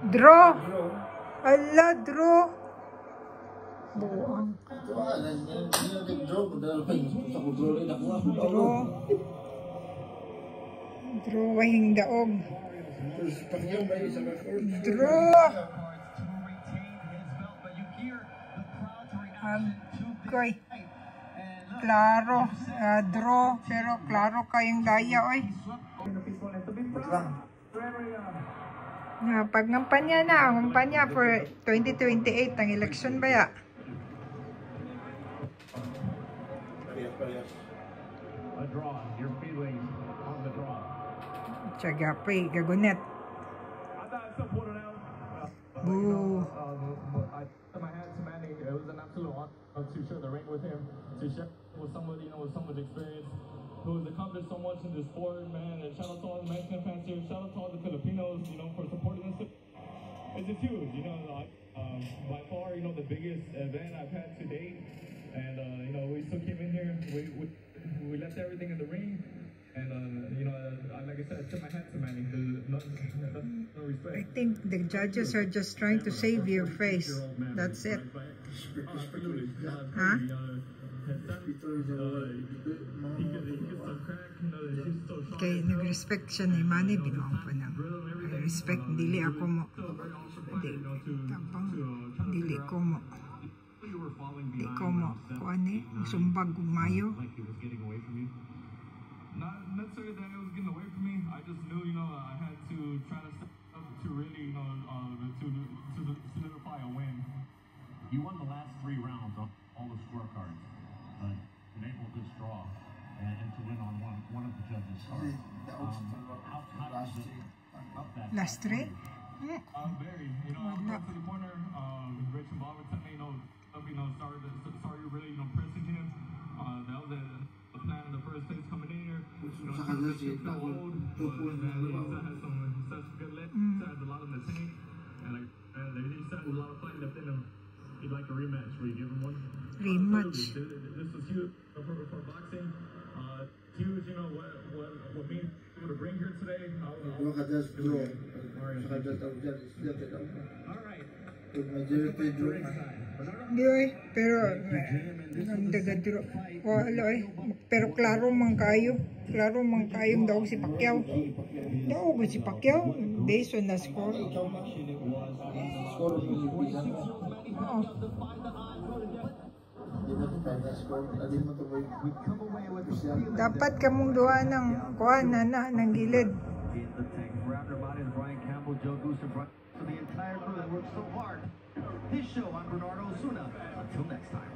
Draw. Ala, draw. Buang. Draw. Draw wahing daog. Draw. Agkoy. Klaro. Draw. Pero klaro kayong daya, oy. Pagngampanya na, ngampanya for 2028 ang election ba ya? Tiyaga pa eh, gagunet. Boo. It was an absolute honor to share the ring with him, to share with somebody, with so much experience, who has accomplished so much in this sport, man. And shout out to all the Mexican fans here. Shout out to all the Filipinos, for supporting us. It's huge, by far, the biggest event I've had to date. And, we still came in here. We left everything in the ring. And, like I said, I tip my hat to Manny. No respect. I think the judges are just trying to save your face. That's it. Huh? Okay, nag-respect siya ni Manny. Binuang pa ng respect. Dili ako mo. Dili ko mo. Dili ko mo. Kuan eh. Sumbag kumayo. Not necessarily that it was getting away from me. I just knew, I had to try to step up to really, to solidify a win. You won the last 3 rounds on all the scorecards, but enabled this draw and to win on one of the judges' cards. How does it up that? Last 3? Very. I got to the corner. Rich and Bob were telling me, sorry, really, pressing him. That was the plan in the first place coming in here. He felt old, but he had some good legs. He had a lot in the tank, and he still had a lot of fight left in him. He'd like a rematch. Will you give him one? Rematch. This was huge for boxing. Huge, what me able to bring here today. All right. Diyoy, pero ang dagadro. Wala pero klaro man kayo. Klaro man kayong daog si Pacquiao. Daog si Pacquiao based on the score. Dapat kamong duha ng kuan na ng gilid. To the entire crew that worked so hard. This show, I'm Bernardo Osuna. Until next time.